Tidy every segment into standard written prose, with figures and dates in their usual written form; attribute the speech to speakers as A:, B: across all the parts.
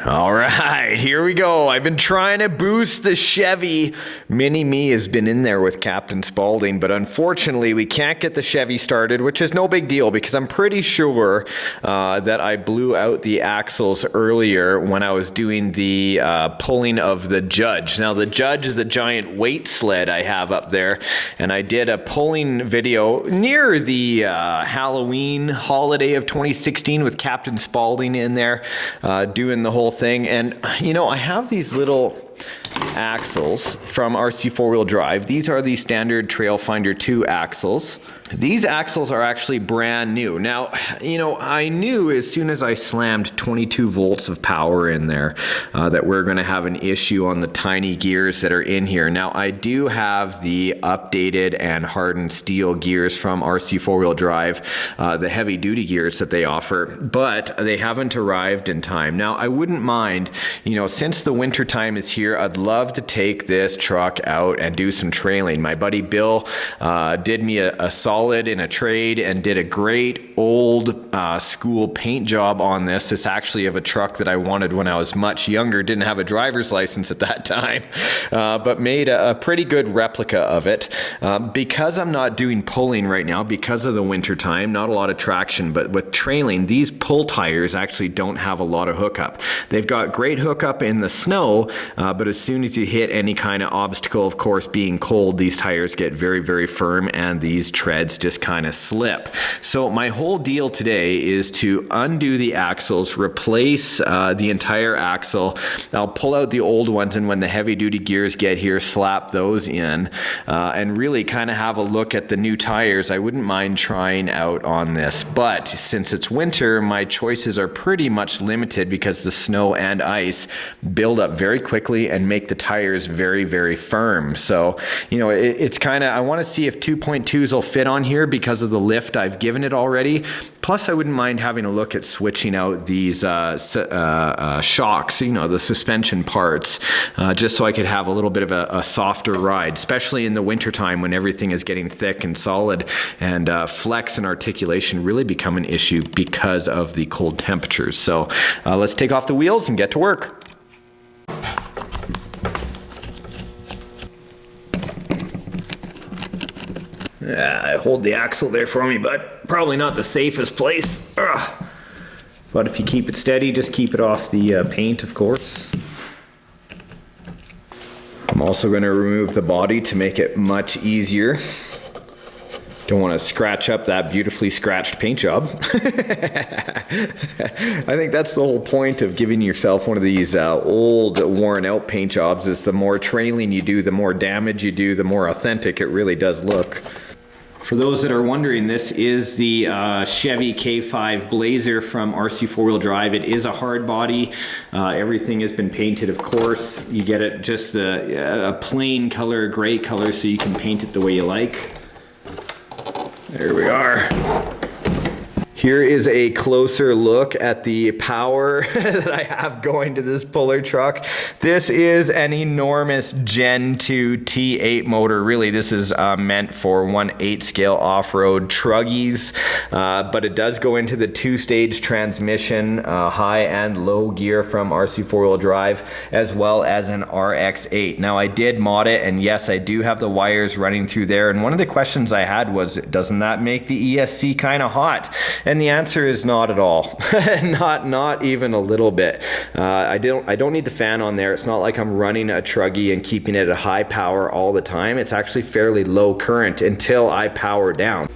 A: All right, here we go. I've been trying to boost the Chevy. Mini-Me has been in there with Captain Spaulding, but unfortunately we can't get the Chevy started, which is no big deal because I'm pretty sure that I blew out the axles earlier when I was doing the pulling of the Judge. Now the Judge is the giant weight sled I have up there, and I did a pulling video near the Halloween holiday of 2016 with Captain Spaulding in there doing the whole thing. And you know, I have these little axles from RC four-wheel drive. These are the standard Trail Finder 2 axles. These axles are actually brand new. Now, you know, I knew as soon as I slammed 22 volts of power in there that we're going to have an issue on the tiny gears that are in here. Now, I do have the updated and hardened steel gears from RC four-wheel drive, the heavy duty gears that they offer, but they haven't arrived in time. Now, I wouldn't mind, you know, since the winter time is here, I'd love to take this truck out and do some trailing. My buddy Bill did me a solid in a trade and did a great old school paint job on this. It's actually of a truck that I wanted when I was much younger, didn't have a driver's license at that time, but made a pretty good replica of it. Because I'm not doing pulling right now because of the winter time, not a lot of traction, but with trailing, these pull tires actually don't have a lot of hookup. They've got great hookup in the snow, but as soon as you hit any kind of obstacle, of course being cold, these tires get very, very firm and these treads just kind of slip. So my whole deal today is to undo the axles, replace the entire axle. I'll pull out the old ones, and when the heavy duty gears get here, slap those in and really kind of have a look at the new tires. I wouldn't mind trying out on this, but since it's winter, my choices are pretty much limited because the snow and ice build up very quickly and make the tires very, very firm. So, you know, it's kind of, I want to see if 2.2s will fit on here because of the lift I've given it already. Plus, I wouldn't mind having a look at switching out these shocks, you know, the suspension parts, just so I could have a little bit of a softer ride, especially in the wintertime when everything is getting thick and solid, and flex and articulation really become an issue because of the cold temperatures. So let's take off the wheels and get to work. Hold the axle there for me, but probably not the safest place. Ugh. But if you keep it steady, just keep it off the paint, of course. I'm also going to remove the body to make it much easier. Don't want to scratch up that beautifully scratched paint job. I think that's the whole point of giving yourself one of these old worn out paint jobs, is the more trailing you do, the more damage you do, the more authentic it really does look. For those that are wondering, this is the Chevy K5 Blazer from RC four-wheel drive. It is a hard body. Everything has been painted, of course. You get it just a plain color, gray color, so you can paint it the way you like. There we are. Here is a closer look at the power that I have going to this puller truck. This is an enormous Gen 2 T8 motor. Really, this is meant for 1/8 scale off-road truggies, but it does go into the 2-stage transmission, high and low gear from RC four-wheel drive, as well as an RX8. Now, I did mod it, and yes, I do have the wires running through there, and one of the questions I had was, doesn't that make the ESC kind of hot? And the answer is not at all. not even a little bit. I don't need the fan on there. It's not like I'm running a truggy and keeping it at high power all the time. It's actually fairly low current until I power down.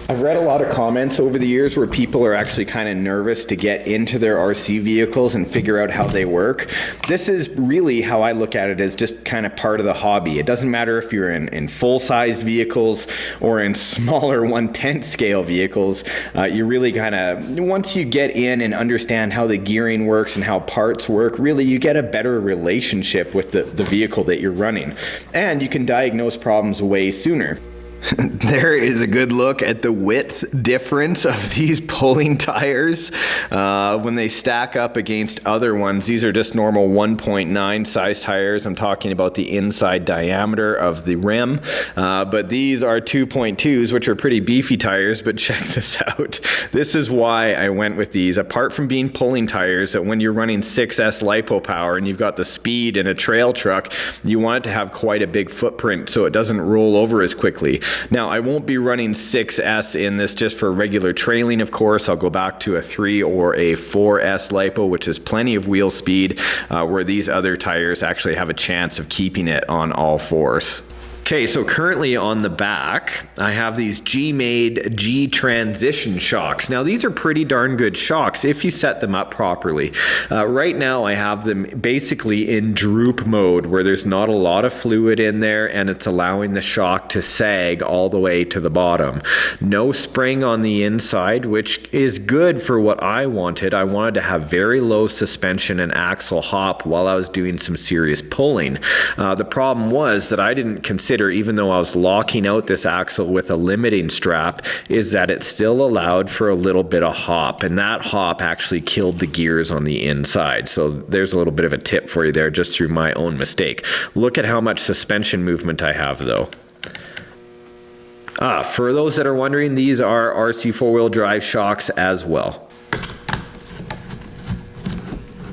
A: I've read a lot of comments over the years where people are actually kind of nervous to get into their RC vehicles and figure out how they work. This is really how I look at it, as just kind of part of the hobby. It doesn't matter if you're in full-sized vehicles or in smaller 1/10 scale vehicles. You really kind of, once you get in and understand how the gearing works and how parts work, really you get a better relationship with the vehicle that you're running. And you can diagnose problems way sooner. There is a good look at the width difference of these pulling tires when they stack up against other ones. These are just normal 1.9 size tires. I'm talking about the inside diameter of the rim, but these are 2.2s, which are pretty beefy tires. But check this out. This is why I went with these. Apart from being pulling tires, that when you're running 6S lipo power and you've got the speed in a trail truck, you want it to have quite a big footprint so it doesn't roll over as quickly. Now, I won't be running 6S in this just for regular trailing, of course. I'll go back to a 3 or a 4S lipo, which is plenty of wheel speed, where these other tires actually have a chance of keeping it on all fours. Okay, so currently on the back, I have these G-Made G-Transition shocks. Now, these are pretty darn good shocks if you set them up properly. Right now, I have them basically in droop mode, where there's not a lot of fluid in there, and it's allowing the shock to sag all the way to the bottom. No spring on the inside, which is good for what I wanted. I wanted to have very low suspension and axle hop while I was doing some serious pulling. The problem was that I didn't consider, even though I was locking out this axle with a limiting strap, is that it still allowed for a little bit of hop, and that hop actually killed the gears on the inside. So there's a little bit of a tip for you there, just through my own mistake. Look at how much suspension movement I have though. For those that are wondering, these are RC four-wheel drive shocks as well.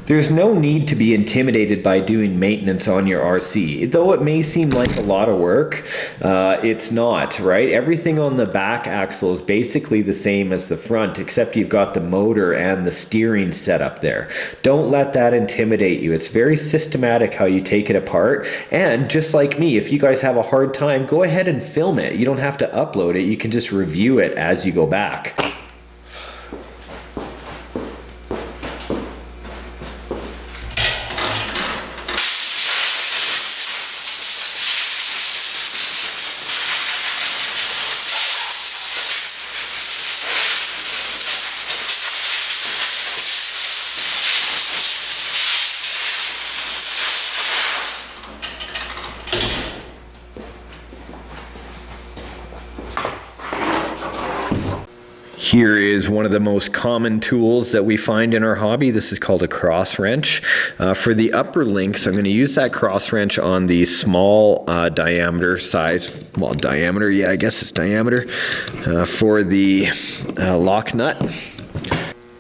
A: There's no need to be intimidated by doing maintenance on your RC. Though it may seem like a lot of work, it's not, right? Everything on the back axle is basically the same as the front, except you've got the motor and the steering set up there. Don't let that intimidate you. It's very systematic how you take it apart. And just like me, if you guys have a hard time, go ahead and film it. You don't have to upload it. You can just review it as you go back. Here is one of the most common tools that we find in our hobby. This is called a cross wrench. For the upper links, I'm going to use that cross wrench on the small diameter size, well, diameter, yeah, I guess it's diameter, for the lock nut.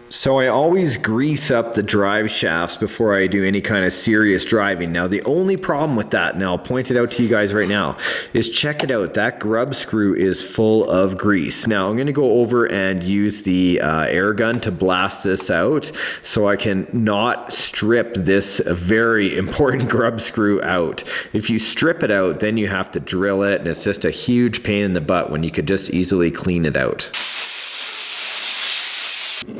A: So I always grease up the drive shafts before I do any kind of serious driving. Now the only problem with that, and I'll point it out to you guys right now, is check it out. That grub screw is full of grease. Now I'm going to go over and use the air gun to blast this out so I can not strip this very important grub screw out. If you strip it out, then you have to drill it, and it's just a huge pain in the butt when you could just easily clean it out.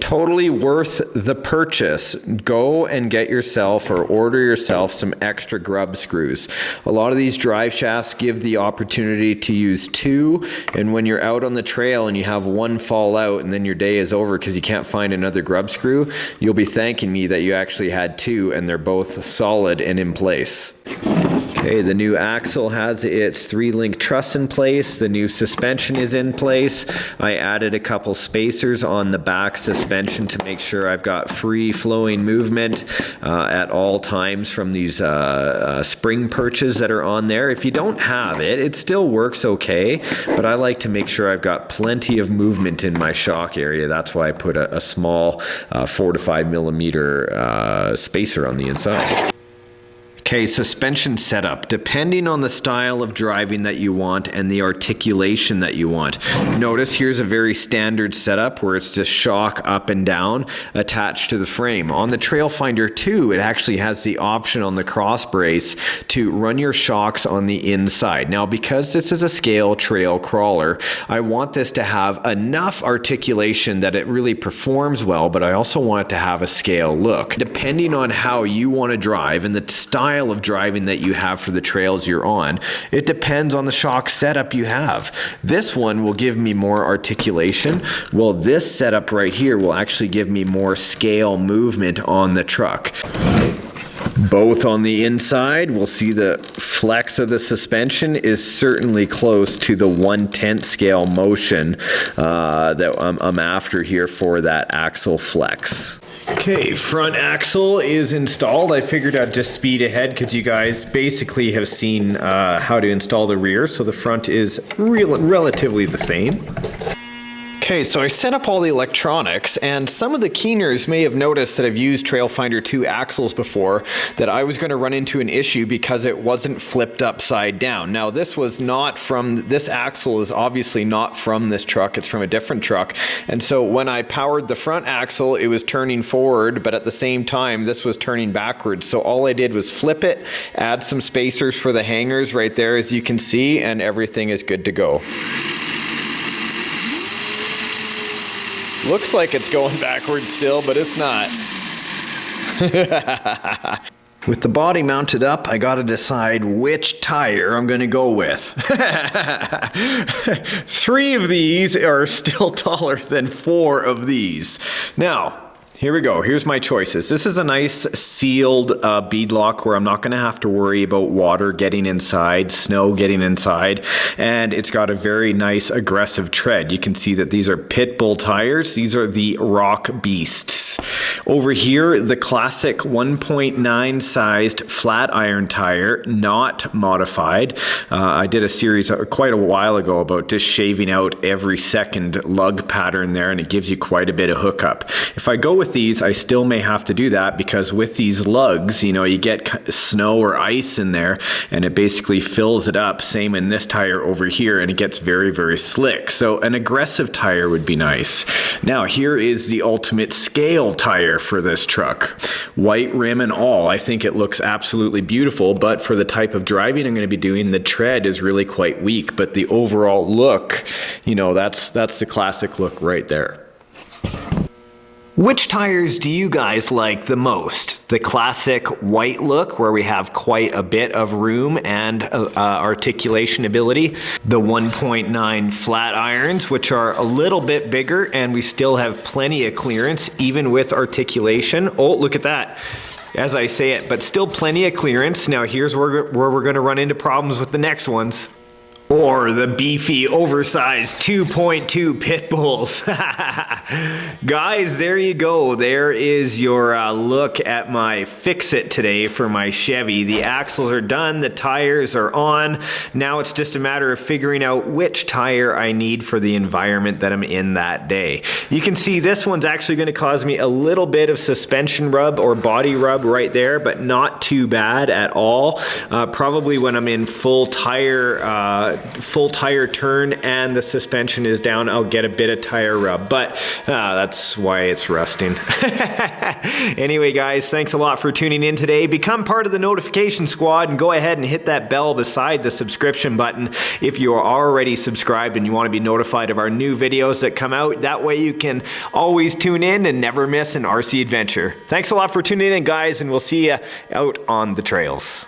A: Totally worth the purchase. Go and get yourself or order yourself some extra grub screws. A lot of these drive shafts give the opportunity to use two, and when you're out on the trail and you have one fall out and then your day is over because you can't find another grub screw, you'll be thanking me that you actually had two and they're both solid and in place. Okay, the new axle has its 3-link truss in place. The new suspension is in place. I added a couple spacers on the back suspension to make sure I've got free flowing movement at all times from these spring perches that are on there. If you don't have it, it still works okay, but I like to make sure I've got plenty of movement in my shock area. That's why I put a small 4 to 5 millimeter spacer on the inside. Okay, suspension setup. Depending on the style of driving that you want and the articulation that you want. Notice here's a very standard setup where it's just shock up and down attached to the frame. On the Trailfinder 2, it actually has the option on the cross brace to run your shocks on the inside. Now, because this is a scale trail crawler, I want this to have enough articulation that it really performs well, but I also want it to have a scale look. Depending on how you want to drive and the style of driving that you have for the trails you're on, it depends on the shock setup you have. This one will give me more articulation, while this setup right here will actually give me more scale movement on the truck. Both on the inside, we'll see the flex of the suspension is certainly close to the 1/10 scale motion that I'm after here for that axle flex. Okay, front axle is installed. I figured I'd just speed ahead because you guys basically have seen how to install the rear, so the front is relatively the same. Okay, so I set up all the electronics, and some of the keeners may have noticed that I've used Trailfinder 2 axles before, that I was going to run into an issue because it wasn't flipped upside down. Now, this axle is obviously not from this truck, it's from a different truck, and so when I powered the front axle, it was turning forward, but at the same time, this was turning backwards. So all I did was flip it, add some spacers for the hangers right there, as you can see, and everything is good to go. Looks like it's going backwards still, but it's not. With the body mounted up, I gotta decide which tire I'm gonna go with. 3 of these are still taller than 4 of these. Now, here we go. Here's my choices. This is a nice sealed beadlock where I'm not going to have to worry about water getting inside, snow getting inside, and it's got a very nice aggressive tread. You can see that these are pit bull tires. These are the Rock Beasts. Over here, the classic 1.9 sized flat iron tire, not modified. I did a series quite a while ago about just shaving out every second lug pattern there, and it gives you quite a bit of hookup. If I go with these, I still may have to do that because with these lugs, you know, you get snow or ice in there and it basically fills it up. Same in this tire over here, and it gets very, very slick. So an aggressive tire would be nice. Now here is the ultimate scale tire for this truck. White rim and all. I think it looks absolutely beautiful, but for the type of driving I'm going to be doing, the tread is really quite weak, but the overall look, you know, that's the classic look right there. Which tires do you guys like the most? The classic white look where we have quite a bit of room and articulation ability. The 1.9 flat irons, which are a little bit bigger and we still have plenty of clearance even with articulation. Oh, look at that. As I say it, but still plenty of clearance. Now here's where we're going to run into problems with the next ones. Or the beefy, oversized 2.2 pit bulls. Guys, there you go. There is your look at my fix-it today for my Chevy. The axles are done, the tires are on. Now it's just a matter of figuring out which tire I need for the environment that I'm in that day. You can see this one's actually going to cause me a little bit of suspension rub or body rub right there, but not too bad at all. Probably when I'm in full tire turn and the suspension is down, I'll get a bit of tire rub, but that's why it's rusting. Anyway, guys, thanks a lot for tuning in today. Become part of the notification squad and go ahead and hit that bell beside the subscription button if you are already subscribed and you want to be notified of our new videos that come out. That way you can always tune in and never miss an RC adventure. Thanks a lot for tuning in, guys, and we'll see you out on the trails.